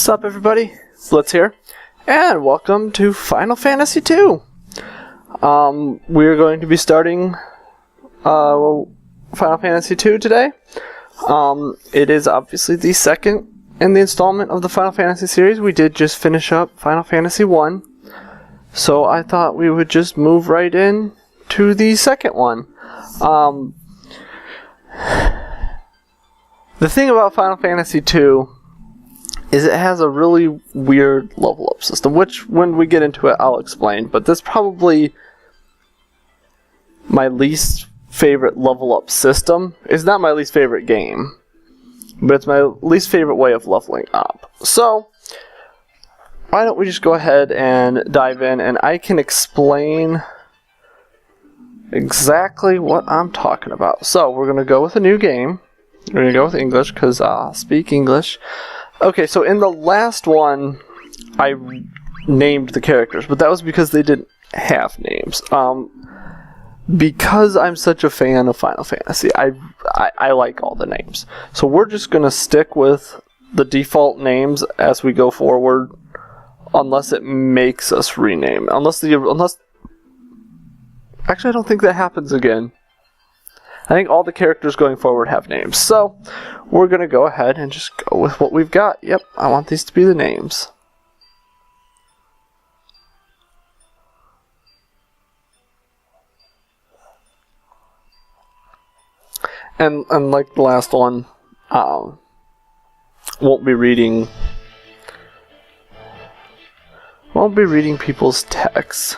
Sup everybody, Blitz here, and welcome to Final Fantasy II. We're going to be starting Final Fantasy II today. It is obviously the second in the installment of the Final Fantasy series. We did just finish up Final Fantasy I, so I thought we would just move right in to the second one. The thing about Final Fantasy II is it has a really weird level up system, which when we get into it I'll explain, but that's probably my least favorite level up system. It's not my least favorite game, but it's my least favorite way of leveling up. So why don't we just go ahead and dive in, and I can explain exactly what I'm talking about. So we're going to go with a new game. We're going to go with English because I speak English. Okay, so in the last one, I named the characters, but that was because they didn't have names. Because I'm such a fan of Final Fantasy, I like all the names. So we're just going to stick with the default names as we go forward, unless it makes us rename. Actually, I don't think that happens again. I think all the characters going forward have names. So we're going to go ahead and just go with what we've got. Yep, I want these to be the names. And like the last one, won't be reading people's texts.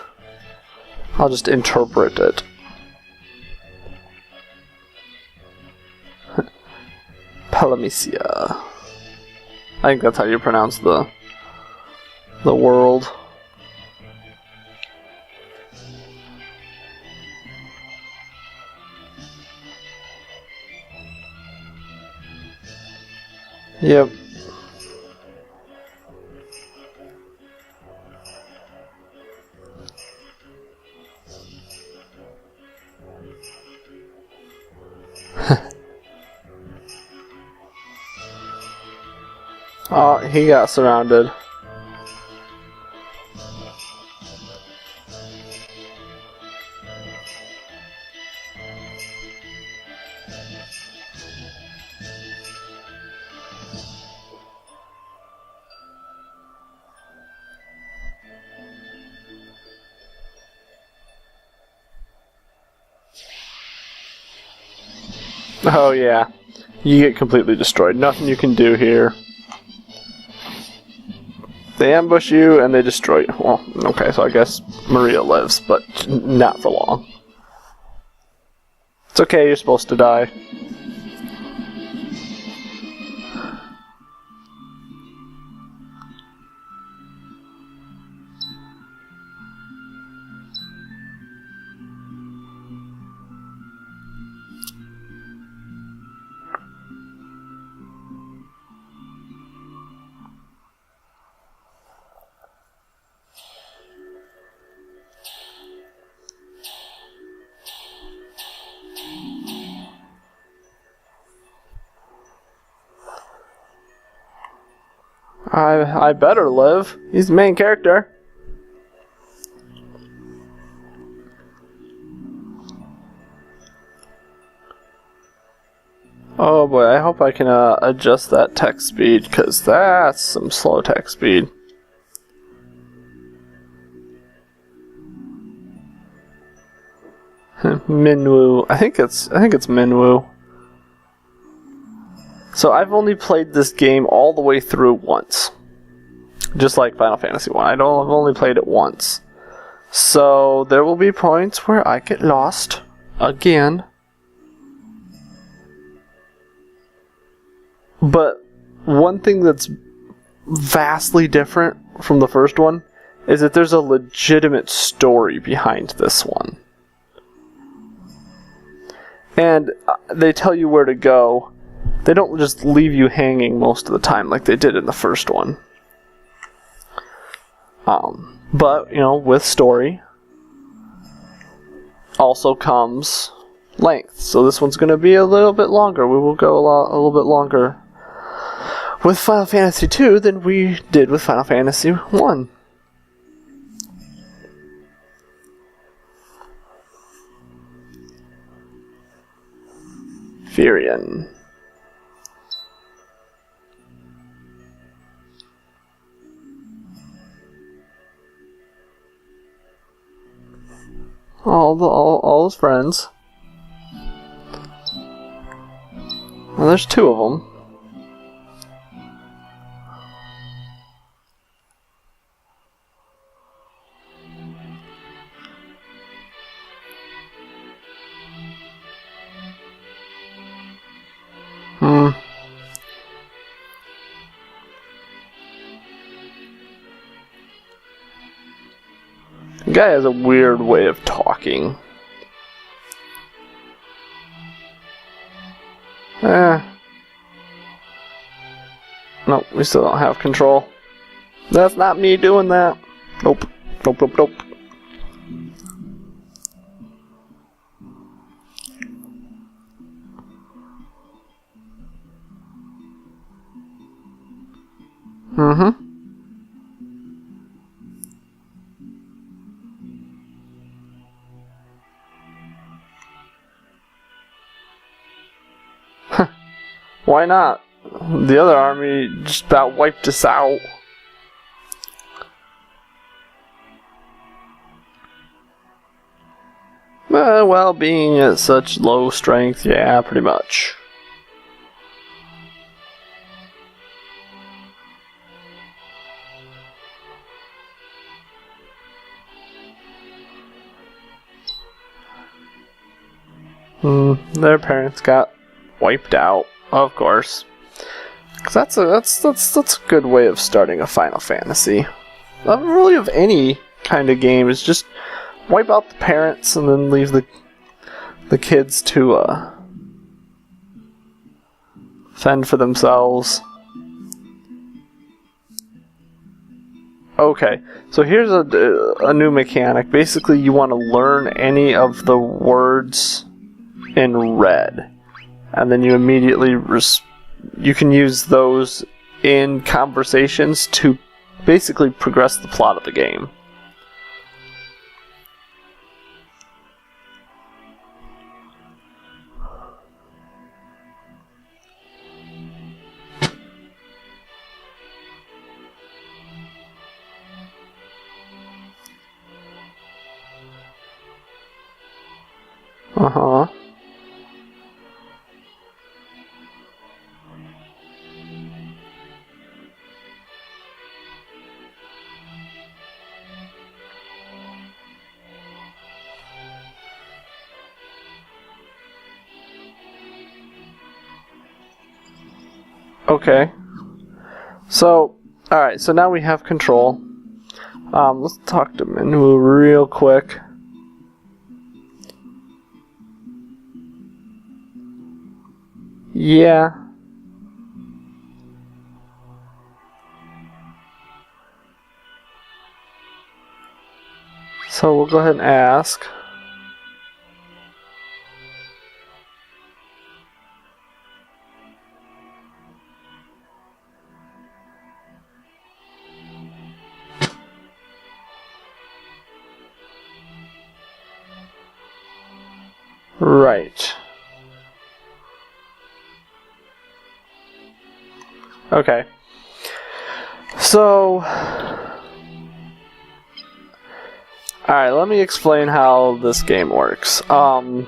I'll just interpret it. Palamecia. I think that's how you pronounce the world. Yep. Oh, he got surrounded. Oh yeah, you get completely destroyed. Nothing you can do here. They ambush you and they destroy you. Well, okay, so I guess Maria lives, but not for long. It's okay, you're supposed to die. I better live. He's the main character. Oh boy, I hope I can adjust that text speed, because that's some slow text speed. Minwu. I think it's Minwu. So I've only played this game all the way through once. Just like Final Fantasy I. I've only played it once. So there will be points where I get lost again. But one thing that's vastly different from the first one is that there's a legitimate story behind this one. And they tell you where to go. They don't just leave you hanging most of the time like they did in the first one. But, you know, with story also comes length. So this one's going to be a little bit longer. We will go a little bit longer with Final Fantasy II than we did with Final Fantasy I. Firion. All his friends. Well, there's two of them. The guy has a weird way of talking. Nope, we still don't have control. That's not me doing that. Nope. Nope, nope, nope. Why not? The other army just about wiped us out. Well, being at such low strength, yeah, pretty much. Their parents got wiped out, of course. 'Cause that's a good way of starting a Final Fantasy. Really, of any kind of game, is just wipe out the parents and then leave the kids to fend for themselves. Okay, so here's a new mechanic. Basically, you want to learn any of the words in red, and then you immediately you can use those in conversations to basically progress the plot of the game. Okay. So, alright, so now we have control. Let's talk to Minwu real quick. Yeah. So we'll go ahead and ask. Right. Okay. So, alright, let me explain how this game works. So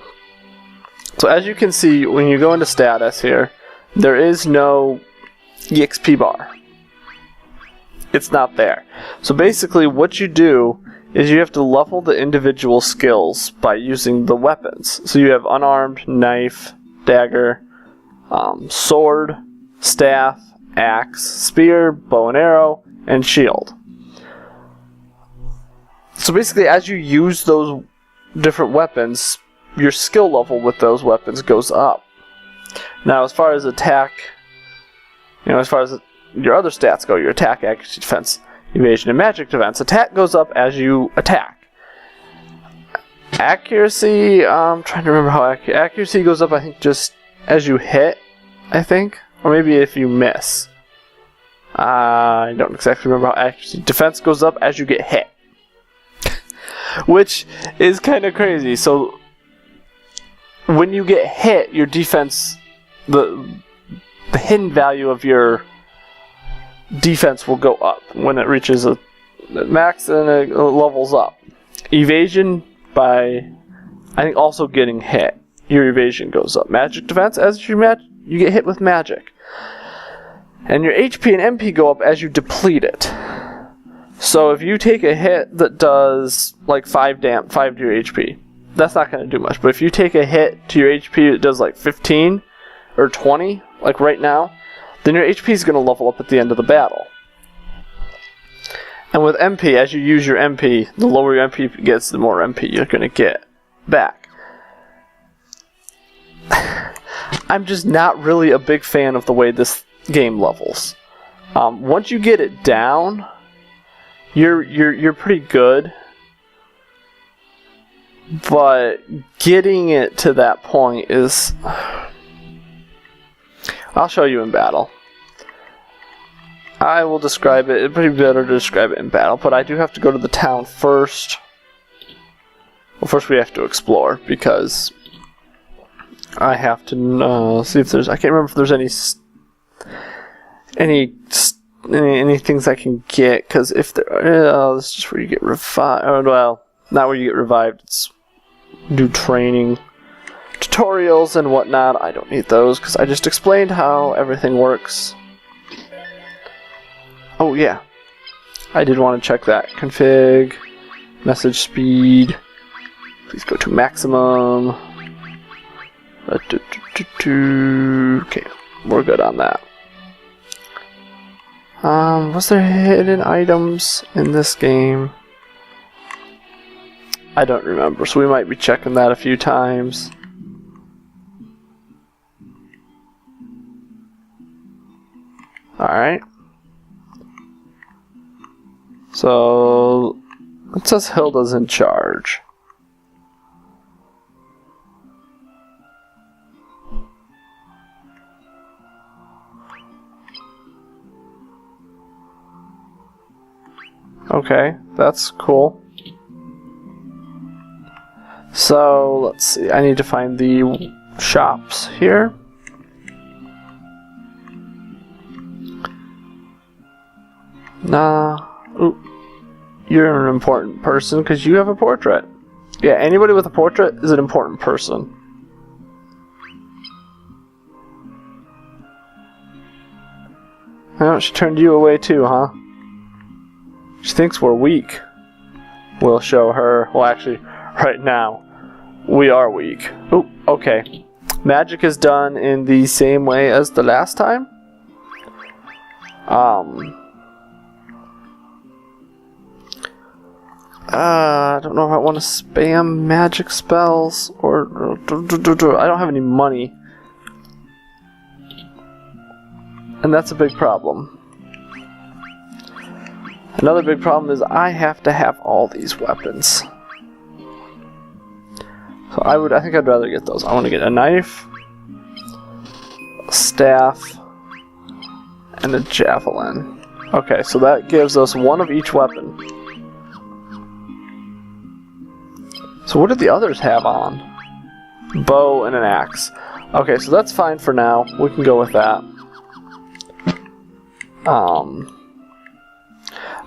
as you can see, when you go into status here, there is no EXP bar. It's not there. So basically what you do is you have to level the individual skills by using the weapons. So you have unarmed, knife, dagger, sword, staff, axe, spear, bow and arrow, and shield. So basically, as you use those different weapons, your skill level with those weapons goes up. Now, as far as attack, as far as your other stats go, your attack, accuracy, defense, evasion, and magic defense, attack goes up as you attack. Accuracy, I'm trying to remember how accuracy goes up, I think, just as you hit, I think. Or maybe if you miss. I don't exactly remember how accuracy. Defense goes up as you get hit, which is kind of crazy. So when you get hit, your defense, the hidden value of your defense will go up when it reaches a max, and it levels up. Evasion, by I think also getting hit, your evasion goes up. Magic defense, as you get hit with magic. And your HP and MP go up as you deplete it. So if you take a hit that does like 5 to your HP, that's not going to do much. But if you take a hit to your HP that does like 15 or 20, like right now, then your HP is going to level up at the end of the battle. And with MP, as you use your MP, the lower your MP gets, the more MP you're going to get back. I'm just not really a big fan of the way this game levels. Once you get it down, you're pretty good. But getting it to that point is... I'll show you in battle. I will describe it. It'd be better to describe it in battle, but I do have to go to the town first. Well, first we have to explore, because I have to see if there's... I can't remember if there's any things I can get, because if there... this is just where you get revived. Oh, well, not where you get revived. It's do training tutorials and whatnot. I don't need those, because I just explained how everything works. Oh, yeah. I did want to check that. Config, message speed. Please go to maximum. Okay, we're good on that. Was there hidden items in this game? I don't remember, so we might be checking that a few times. Alright. So, it says Hilda's in charge. Okay, that's cool. So, let's see. I need to find the shops here. Nah. Ooh. You're an important person because you have a portrait. Yeah, anybody with a portrait is an important person. Oh, she turned you away too, huh? She thinks we're weak. We'll show her. Well, actually, right now, we are weak. Oh, okay. Magic is done in the same way as the last time. I don't know if I want to spam magic spells or I don't have any money. And that's a big problem. Another big problem is I have to have all these weapons. So I think I'd rather get those. I want to get a knife, a staff, and a javelin. Okay, so that gives us one of each weapon. So what did the others have on? Bow and an axe. Okay, so that's fine for now. We can go with that.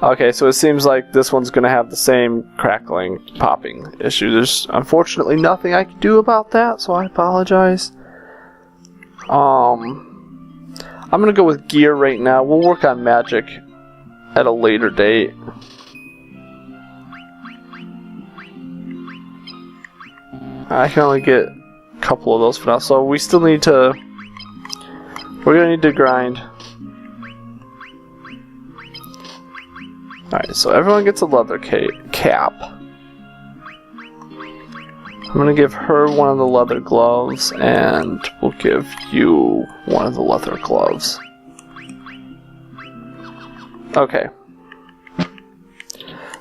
Okay, so it seems like this one's going to have the same crackling, popping issue. There's unfortunately nothing I can do about that, so I apologize. I'm going to go with gear right now. We'll work on magic at a later date. I can only get a couple of those for now, so we still need to... We're going to need to grind. Alright, so everyone gets a leather cap. I'm going to give her one of the leather gloves, and we'll give you one of the leather gloves. Okay.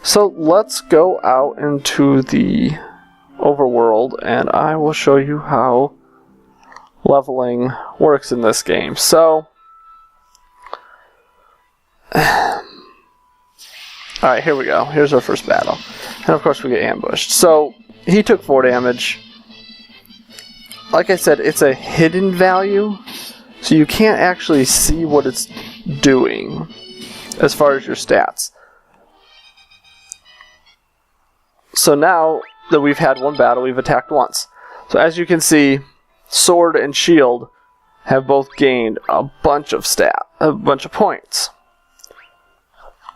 So let's go out into the overworld, and I will show you how leveling works in this game. So, Alright, here we go. Here's our first battle. And of course we get ambushed. So, he took 4 damage. Like I said, it's a hidden value, so you can't actually see what it's doing as far as your stats. So now that we've had one battle, we've attacked once. So as you can see, sword and shield have both gained a bunch of points.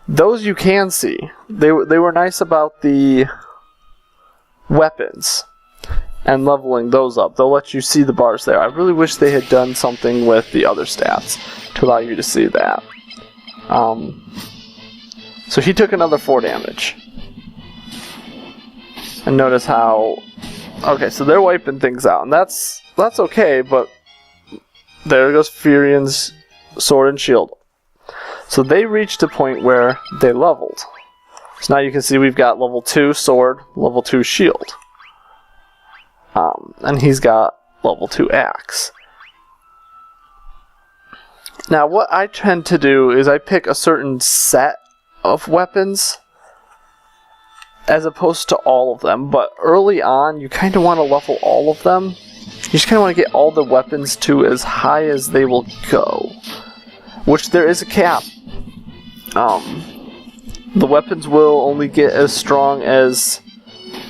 Those you can see. They were nice about the weapons and leveling those up. They'll let you see the bars there. I really wish they had done something with the other stats to allow you to see that. So he took another 4 damage. And notice how... Okay, so they're wiping things out. And that's okay, but... There goes Furion's sword and shield. So they reached a point where they leveled. So now you can see we've got level 2 sword, level 2 shield. And he's got level 2 axe. Now what I tend to do is I pick a certain set of weapons as opposed to all of them. But early on you kind of want to level all of them. You just kind of want to get all the weapons to as high as they will go. Which there is a cap. The weapons will only get as strong as,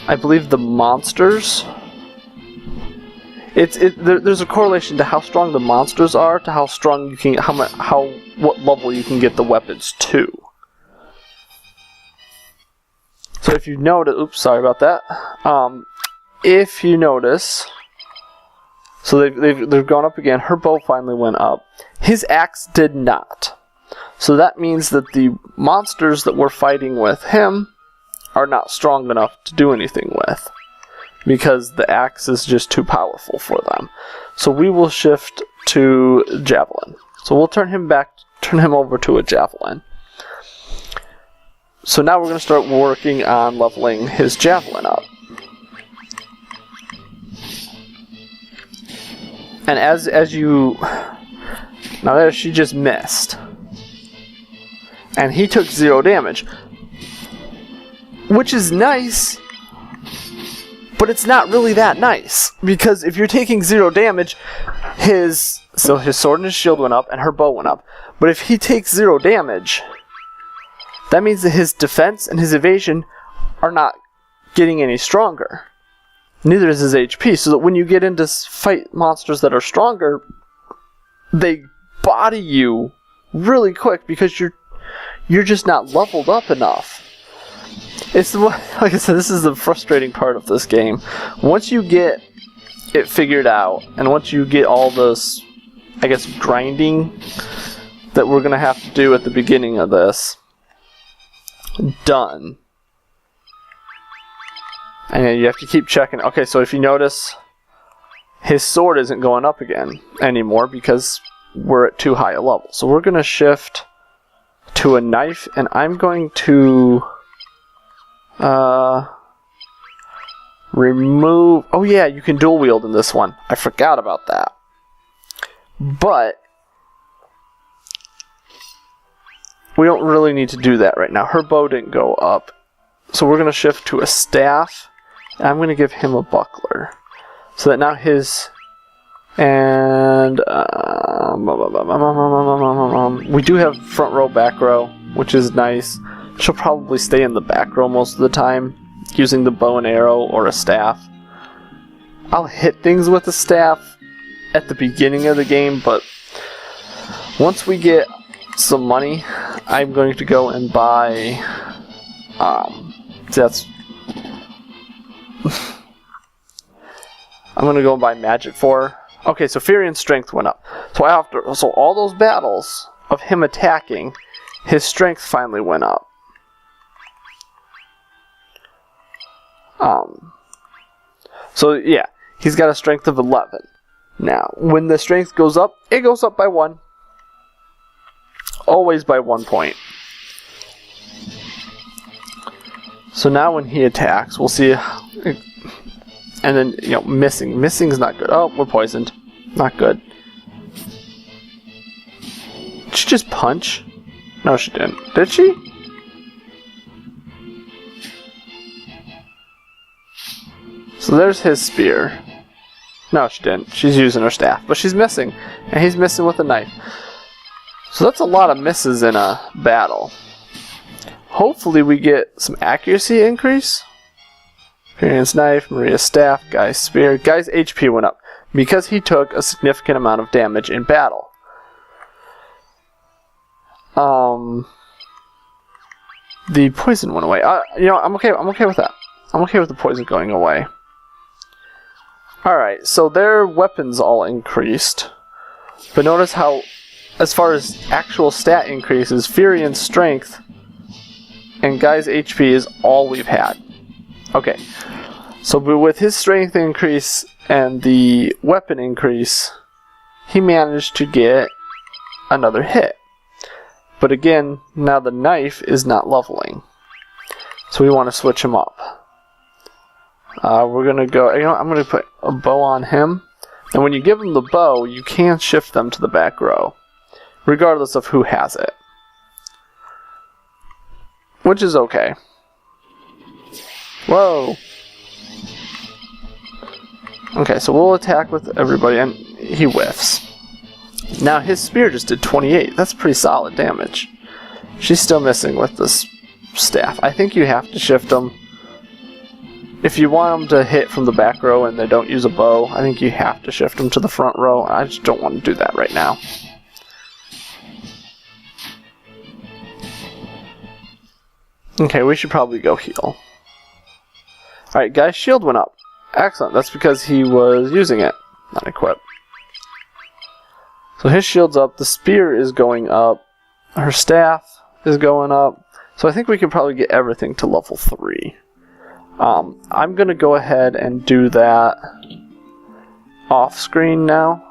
I believe, the monsters. There's a correlation to how strong the monsters are to how strong you can, what level you can get the weapons to. So if you notice, oops, sorry about that. If you notice, so they've gone up again. Her bow finally went up. His axe did not. So that means that the monsters that we're fighting with him are not strong enough to do anything with, because the axe is just too powerful for them. So we will shift to javelin. So we'll turn him over to a javelin. So now we're going to start working on leveling his javelin up. And as you... Now there, she just missed. And he took 0 damage. Which is nice, but it's not really that nice. Because if you're taking 0 damage, his sword and his shield went up and her bow went up. But if he takes 0 damage, that means that his defense and his evasion are not getting any stronger. Neither is his HP, so that when you get into fight monsters that are stronger, they body you really quick because you're just not leveled up enough. It's like I said, this is the frustrating part of this game. Once you get it figured out, and once you get all this, I guess, grinding that we're gonna have to do at the beginning of this done, and then you have to keep checking. Okay, so if you notice, his sword isn't going up again anymore because we're at too high a level. So we're gonna shift to a knife, and I'm going to remove... Oh yeah, you can dual wield in this one. I forgot about that. But we don't really need to do that right now. Her bow didn't go up. So we're going to shift to a staff, and I'm going to give him a buckler. So that now his... And... we do have front row, back row, which is nice. She'll probably stay in the back row most of the time, using the bow and arrow or a staff. I'll hit things with the staff at the beginning of the game, but once we get some money, I'm going to go and buy... that's... I'm going to go and buy magic for her. Okay, so Furion's strength went up. So all those battles of him attacking, his strength finally went up. So yeah, he's got a strength of 11. Now, when the strength goes up, it goes up by 1. Always by 1 point. So now when he attacks, we'll see... And then, missing. Missing's not good. Oh, we're poisoned. Not good. Did you just punch? No, she didn't. Did she? So there's his spear. No, she didn't. She's using her staff. But she's missing. And he's missing with a knife. So that's a lot of misses in a battle. Hopefully we get some accuracy increase. Furian's knife, Maria's staff, Guy's spear. Guy's HP went up because he took a significant amount of damage in battle. The poison went away. You know, I'm okay with that. I'm okay with the poison going away. Alright, so their weapons all increased. But notice how, as far as actual stat increases, Furian's strength and Guy's HP is all we've had. Okay, so with his strength increase and the weapon increase, he managed to get another hit. But again, now the knife is not leveling. So we want to switch him up. We're going to go, you know, I'm going to put a bow on him. And when you give him the bow, you can shift them to the back row, regardless of who has it. Which is okay. Whoa! Okay, so we'll attack with everybody, and he whiffs. Now his spear just did 28. That's pretty solid damage. She's still missing with this staff. I think you have to shift them. If you want them to hit from the back row and they don't use a bow, I think you have to shift them to the front row. I just don't want to do that right now. Okay, we should probably go heal. Alright, Guy's shield went up. Excellent, that's because he was using it, not equip. So his shield's up, the spear is going up, her staff is going up. So I think we can probably get everything to level 3. I'm going to go ahead and do that off screen now,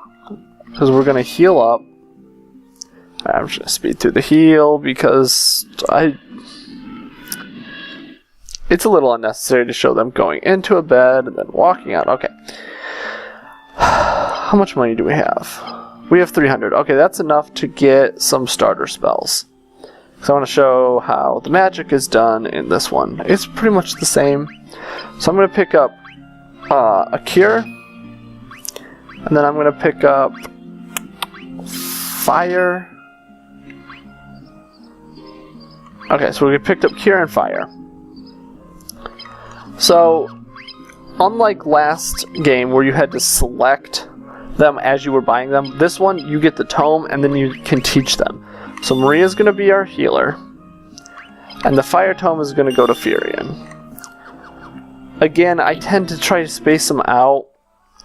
because we're going to heal up. I'm just going to speed through the heal because it's a little unnecessary to show them going into a bed and then walking out. Okay. How much money do we have? We have 300. Okay, that's enough to get some starter spells. So I want to show how the magic is done in this one. It's pretty much the same. So I'm going to pick up a cure. And then I'm going to pick up fire. Okay, so we picked up cure and fire. So, unlike last game where you had to select them as you were buying them, this one you get the tome and then you can teach them. So Maria's going to be our healer, and the fire tome is going to go to Furian. Again, I tend to try to space them out.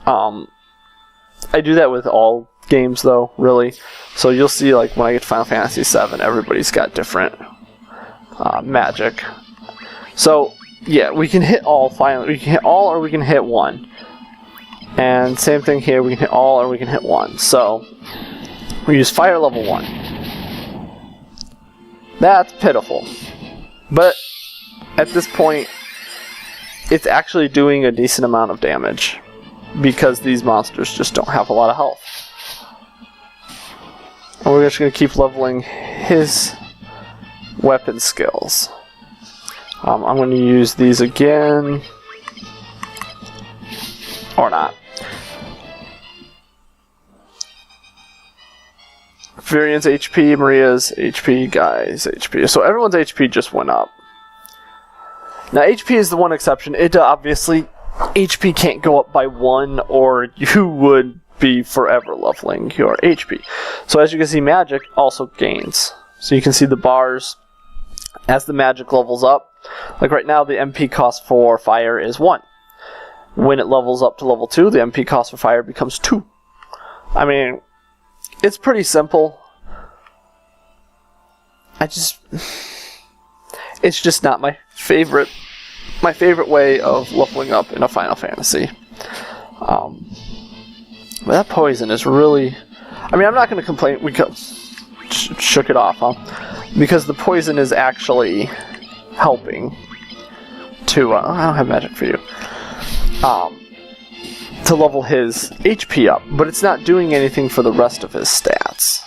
I do that with all games though, really. So you'll see, like when I get to Final Fantasy VII, everybody's got different magic. So yeah, we can hit all finally. We can hit all or we can hit one. And same thing here, we can hit all or we can hit one. So we use fire level 1. That's pitiful. But at this point, it's actually doing a decent amount of damage because these monsters just don't have a lot of health. And we're just going to keep leveling his weapon skills. I'm going to use these again. Or not. Furian's HP, Maria's HP, Guy's HP. So everyone's HP just went up. Now HP is the one exception. It obviously, HP can't go up by 1 or you would be forever leveling your HP. So as you can see, magic also gains. So you can see the bars as the magic levels up. Like right now, the MP cost for fire is 1. When it levels up to level 2, the MP cost for fire becomes 2. I mean, it's pretty simple. It's just not my favorite way of leveling up in a Final Fantasy. But that poison is really... I mean, I'm not going to complain. We shook it off, huh? Because the poison is actually helping to... I don't have magic for you. To level his HP up, but it's not doing anything for the rest of his stats.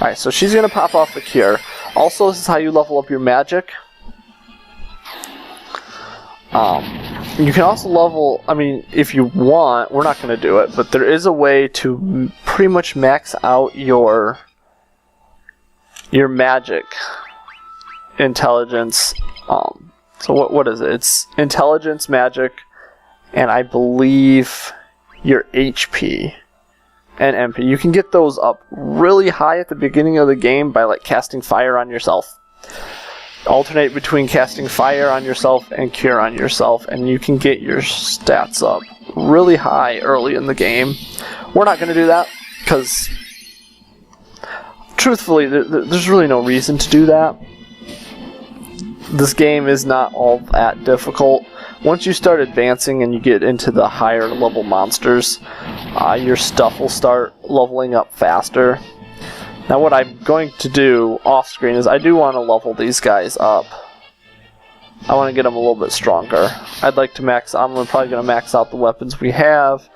Alright, so she's going to pop off the cure. Also, this is how you level up your magic. You can also level, I mean, if you want, we're not going to do it, but there is a way to pretty much max out your magic intelligence. So what is it? It's intelligence, magic, and I believe your HP and MP. You can get those up really high at the beginning of the game by like casting fire on yourself. Alternate between casting fire on yourself and cure on yourself, and you can get your stats up really high early in the game. We're not going to do that because, truthfully, there's really no reason to do that. This game is not all that difficult. Once you start advancing and you get into the higher level monsters, your stuff will start leveling up faster. Now what I'm going to do off screen is I do want to level these guys up. I want to get them a little bit stronger. I'd like to I'm probably going to max out the weapons we have.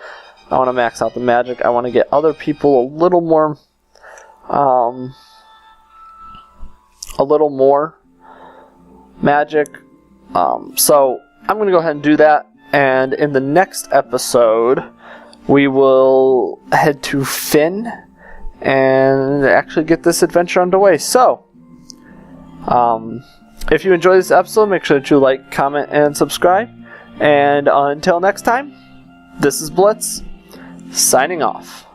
I want to max out the magic. I want to get other people a little more magic. So I'm going to go ahead and do that. And in the next episode, we will head to Fynn and actually get this adventure underway. So, if you enjoyed this episode, make sure that you like, comment, and subscribe. And until next time, this is Blitz, signing off.